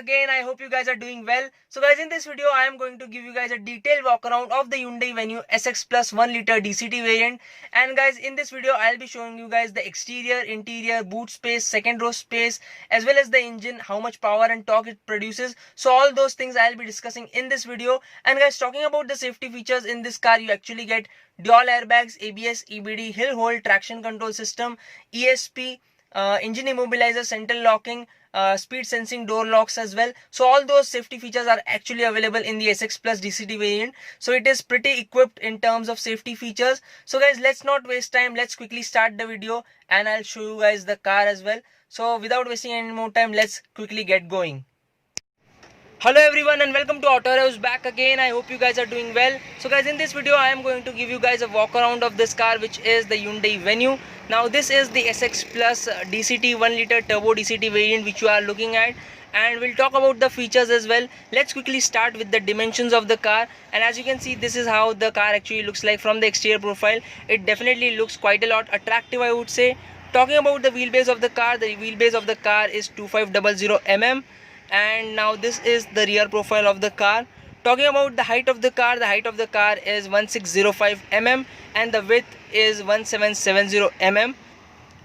again. I hope you guys are doing well. So guys, in this video I am going to give you guys a detailed walk around of the Hyundai Venue SX Plus 1 liter DCT variant. And guys, in this video I'll be showing you guys the exterior, interior, boot space, second row space, as well as the engine, how much power and torque it produces. So all those things I'll be discussing in this video. And guys, talking about the safety features in this car, you actually get dual airbags, ABS, EBD, hill hold, traction control system, ESP, engine immobilizer, central locking, speed sensing door locks as well. So all those safety features are actually available in the SX Plus DCT variant. So it is pretty equipped in terms of safety features. So guys, let's not waste time. Let's quickly start the video and I'll show you guys the car as well. So without wasting any more time, let's quickly get going. Hello everyone and welcome to Auto Revs back again. I hope you guys are doing well. So guys, in this video I am going to give you guys a walk around of this car, which is the Hyundai Venue. Now this is the SX Plus DCT 1 liter turbo DCT variant which you are looking at, and we'll talk about the features as well. Let's quickly start with the dimensions of the car, and as you can see, this is how the car actually looks like from the exterior profile. It definitely looks quite a lot attractive, I would say. Talking about the wheelbase of the car is 2500 mm. And now this is the rear profile of the car. Talking about the height of the car is 1605 mm and the width is 1770 mm.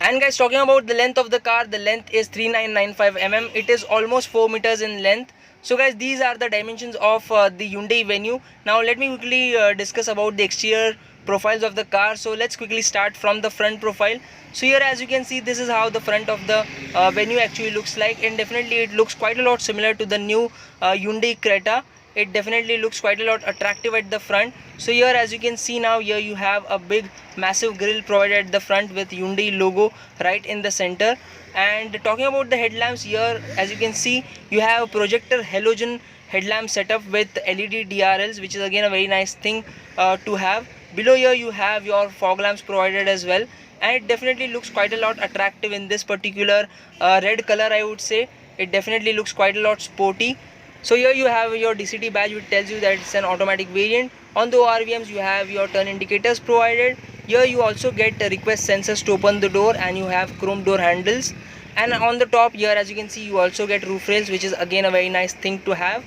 And guys, talking about the length of the car, the length is 3995 mm. It is almost 4 meters in length. So guys, these are the dimensions of the Hyundai Venue. Now let me quickly discuss about the exterior profiles of the car. So let's quickly start from the front profile. So here, as you can see, this is how the front of the Venue actually looks like, and definitely it looks quite a lot similar to the new Hyundai Creta. It definitely looks quite a lot attractive at the front. So here, as you can see now, here you have a big massive grille provided at the front with Hyundai logo right in the center. And talking about the headlamps, here as you can see, you have a projector halogen headlamp setup with LED DRLs, which is again a very nice thing to have. Below here you have your fog lamps provided as well, and it definitely looks quite a lot attractive in this particular red color, I would say. It definitely looks quite a lot sporty. So here you have your DCT badge, which tells you that it's an automatic variant. On the ORVMs you have your turn indicators provided. Here you also get request sensors to open the door, and you have chrome door handles. And on the top here, as you can see, you also get roof rails, which is again a very nice thing to have.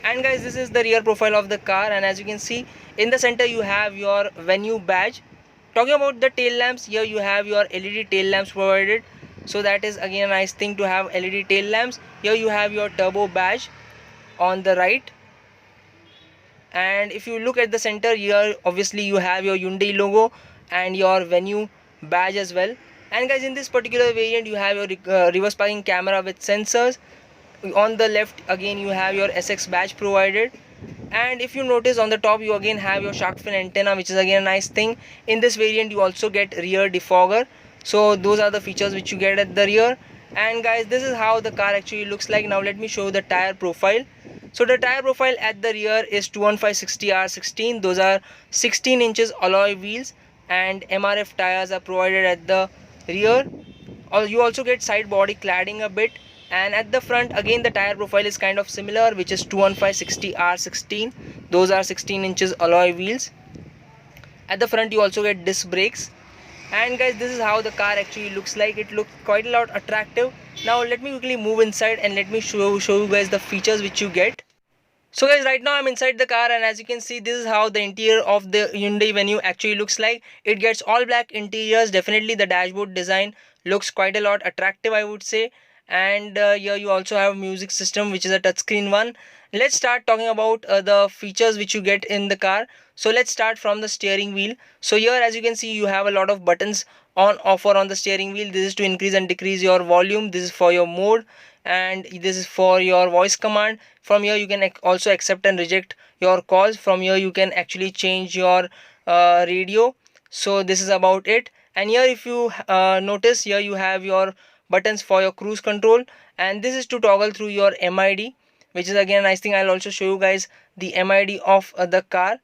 And guys, this is the rear profile of the car, and as you can see, in the center you have your Venue badge. Talking about the tail lamps, here you have your LED tail lamps provided. So that is again a nice thing to have LED tail lamps. Here you have your turbo badge on the right, and if you look at the center here, obviously you have your Hyundai logo and your Venue badge as well. And guys, in this particular variant you have your reverse parking camera with sensors. On the left again you have your SX badge provided, and if you notice on the top you again have your shark fin antenna, which is again a nice thing. In this variant you also get rear defogger. So those are the features which you get at the rear. And guys, this is how the car actually looks like. Now let me show you the tire profile. So the tire profile at the rear is 215/60R16. Those are 16 inches alloy wheels, and MRF tires are provided at the rear. You also get side body cladding a bit, and at the front again the tire profile is kind of similar, which is 215/60R16. Those are 16 inches alloy wheels. At the front you also get disc brakes. And guys, this is how the car actually looks like. It looks quite a lot attractive. Now let me quickly move inside and let me show you guys the features which you get. So guys, right now I'm inside the car, and as you can see, this is how the interior of the Hyundai Venue actually looks like. It gets all black interiors. Definitely the dashboard design looks quite a lot attractive, I would say. And here you also have music system, which is a touchscreen one. Let's start talking about the features which you get in the car. So let's start from the steering wheel. So here, as you can see, you have a lot of buttons on offer on the steering wheel. This is to increase and decrease your volume. This is for your mode, and this is for your voice command. From here you can also accept and reject your calls. From here you can actually change your radio. So this is about it. And here, if you notice, here you have your buttons for your cruise control, and this is to toggle through your MID, which is again a nice thing. I'll also show you guys the MID of the car.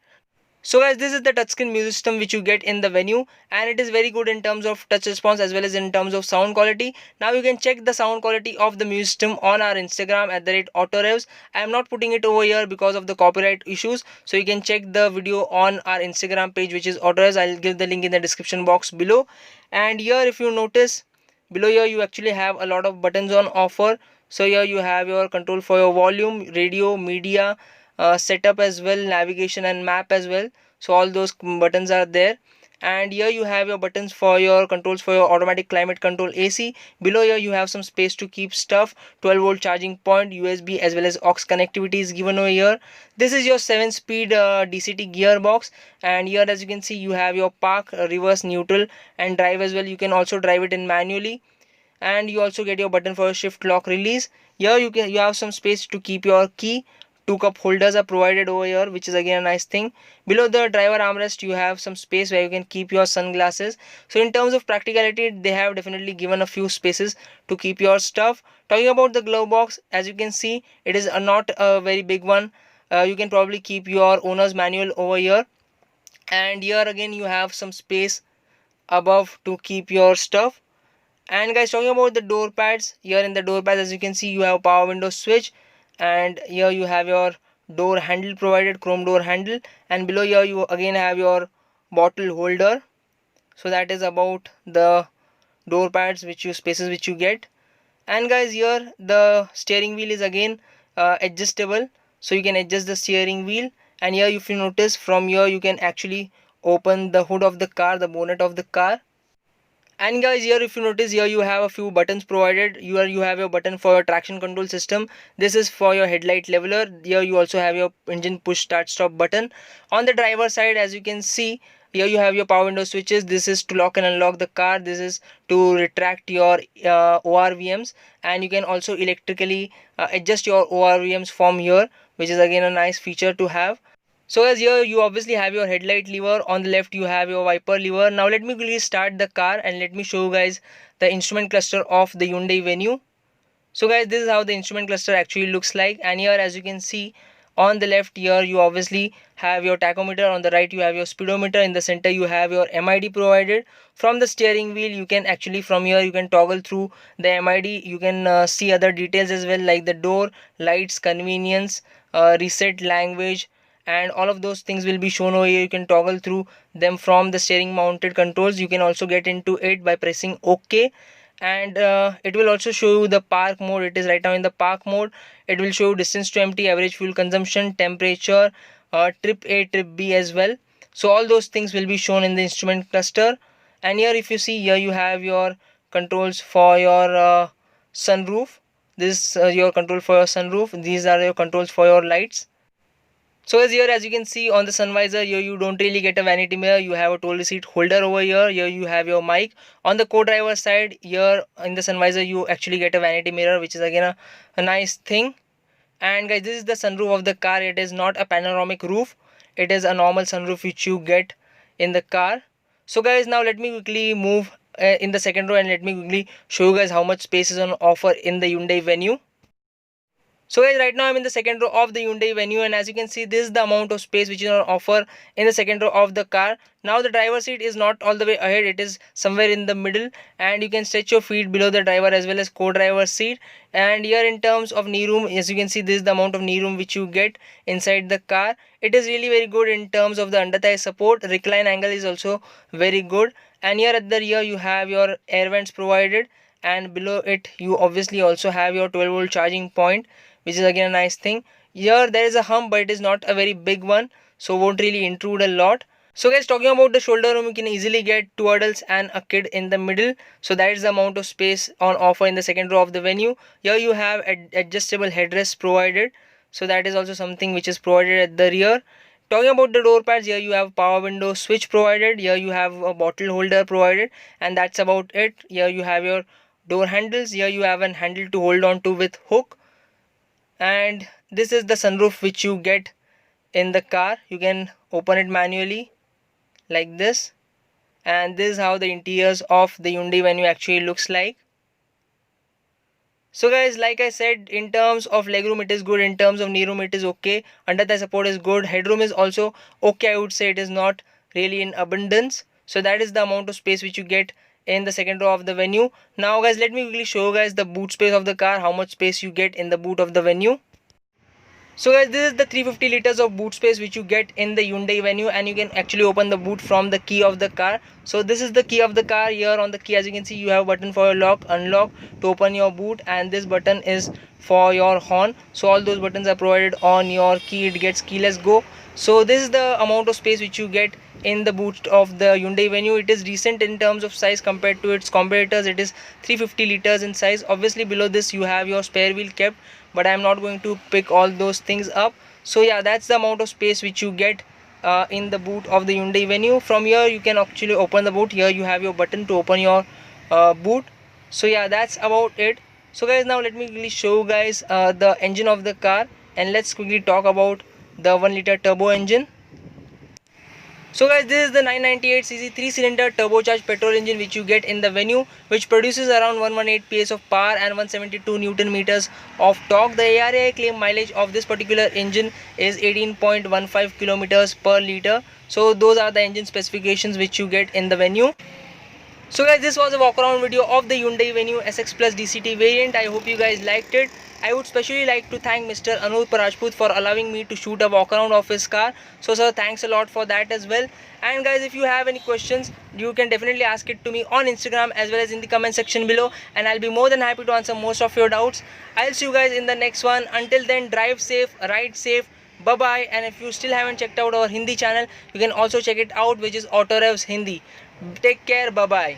So guys, this is the touchscreen music system which you get in the Venue, and it is very good in terms of touch response as well as in terms of sound quality. Now you can check the sound quality of the music system on our Instagram @autorevs. I am not putting it over here because of the copyright issues, so you can check the video on our Instagram page, which is autorevs. I'll give the link in the description box below. And here, if you notice, below here you actually have a lot of buttons on offer. So here you have your control for your volume, radio, media, setup as well, navigation and map as well. So all those buttons are there. And here you have your buttons for your controls for your automatic climate control AC. Below here you have some space to keep stuff, 12-volt charging point, USB as well as aux connectivity is given over here. This is your 7-speed DCT gearbox, and here as you can see you have your park, reverse, neutral and drive as well. You can also drive it in manually, and you also get your button for shift lock release. Here you have some space to keep your key. Two cup holders are provided over here, which is again a nice thing. Below the driver armrest you have some space where you can keep your sunglasses. So in terms of practicality, they have definitely given a few spaces to keep your stuff. Talking about the glove box, as you can see, it is not a very big one. You can probably keep your owner's manual over here, and here again you have some space above to keep your stuff. And guys, talking about the door pads, here in the door pads as you can see you have power window switch, and here you have your door handle provided, chrome door handle, and below here you again have your bottle holder. So that is about the door pads spaces which you get. And guys, here the steering wheel is again adjustable, so you can adjust the steering wheel. And here if you notice, from here you can actually open the hood of the car, the bonnet of the car. And guys, here if you notice, here you have a few buttons provided. Here you have your button for your traction control system. This is for your headlight leveler. Here you also have your engine push start stop button. On the driver side, as you can see, here you have your power window switches. This is to lock and unlock the car. This is to retract your ORVMs, and you can also electrically adjust your ORVMs from here, which is again a nice feature to have. So as here you obviously have your headlight lever, on the left you have your wiper lever. Now let me quickly start the car and let me show you guys the instrument cluster of the Hyundai Venue. So guys, this is how the instrument cluster actually looks like, and here as you can see, on the left here you obviously have your tachometer, on the right you have your speedometer, in the center you have your MID provided. From the steering wheel you can actually, from here you can toggle through the MID. You can see other details as well, like the door, lights, convenience, reset language, and all of those things will be shown over here. You can toggle through them from the steering mounted controls. You can also get into it by pressing OK, and it will also show you the park mode. It is right now in the park mode. It will show distance to empty, average fuel consumption, temperature, trip A, trip B as well. So all those things will be shown in the instrument cluster. And here if you see, here you have your controls for your sunroof. This is your control for your sunroof. These are your controls for your lights. So as here as you can see on the sun visor, here you don't really get a vanity mirror. You have a toll receipt holder over here. Here you have your mic. On the co-driver side, here in the sun visor you actually get a vanity mirror, which is again a nice thing. And guys, this is the sunroof of the car. It is not a panoramic roof. It is a normal sunroof which you get in the car. So guys, now let me quickly move in the second row and let me quickly show you guys how much space is on offer in the Hyundai Venue. So guys, right now I'm in the second row of the Hyundai Venue, and as you can see, this is the amount of space which is on offer in the second row of the car. Now the driver seat is not all the way ahead, it is somewhere in the middle, and you can stretch your feet below the driver as well as co-driver seat. And here in terms of knee room, as you can see, this is the amount of knee room which you get inside the car. It is really very good in terms of the under thigh support. Recline angle is also very good. And here at the rear you have your air vents provided, and below it you obviously also have your 12-volt charging point, which is again a nice thing. Here there is a hump, but it is not a very big one, so won't really intrude a lot. So guys, talking about the shoulder room, you can easily get 2 adults and a kid in the middle. So that is the amount of space on offer in the second row of the Venue. Here you have adjustable headrests provided, so that is also something which is provided at the rear. Talking about the door pads, here you have power window switch provided. Here you have a bottle holder provided, and that's about it. Here you have your door handles. Here you have a handle to hold on to with hook. And this is the sunroof which you get in the car. You can open it manually like this, and this is how the interiors of the Hyundai Venue actually looks like. So guys, like I said, in terms of legroom it is good, in terms of knee room it is okay, under thigh support is good, headroom is also okay. I would say it is not really in abundance. So that is the amount of space which you get in the second row of the Venue. Now guys, let me quickly show you guys the boot space of the car, how much space you get in the boot of the Venue. So guys, this is the 350 liters of boot space which you get in the Hyundai Venue, and you can actually open the boot from the key of the car. So this is the key of the car. Here on the key, as you can see, you have a button for your lock, unlock, to open your boot, and this button is for your horn. So all those buttons are provided on your key. It gets keyless go. So this is the amount of space which you get in the boot of the Hyundai Venue. It is decent in terms of size compared to its competitors. It is 350 liters in size. Obviously below this you have your spare wheel kept, but I am not going to pick all those things up. So yeah, that's the amount of space which you get in the boot of the Hyundai Venue. From here you can actually open the boot. Here you have your button to open your boot. So yeah, that's about it. So guys, now let me quickly show you guys the engine of the car, and let's quickly talk about the 1-liter turbo engine. So guys, this is the 998cc 3-cylinder turbocharged petrol engine which you get in the Venue, which produces around 118 PS of power and 172 Newton meters of torque. The ARAI claim mileage of this particular engine is 18.15 kilometers per liter. So those are the engine specifications which you get in the Venue. So guys, this was a walk around video of the Hyundai Venue SX Plus DCT variant. I hope you guys liked it. I would especially like to thank Mr. Anup Rajput for allowing me to shoot a walk around of his car. So sir, thanks a lot for that as well. And guys, if you have any questions, you can definitely ask it to me on Instagram as well as in the comment section below, and I'll be more than happy to answer most of your doubts. I'll see you guys in the next one. Until then, drive safe, ride safe. Bye bye. And if you still haven't checked out our Hindi channel, you can also check it out, which is Autorevs Hindi. Take care. Bye bye.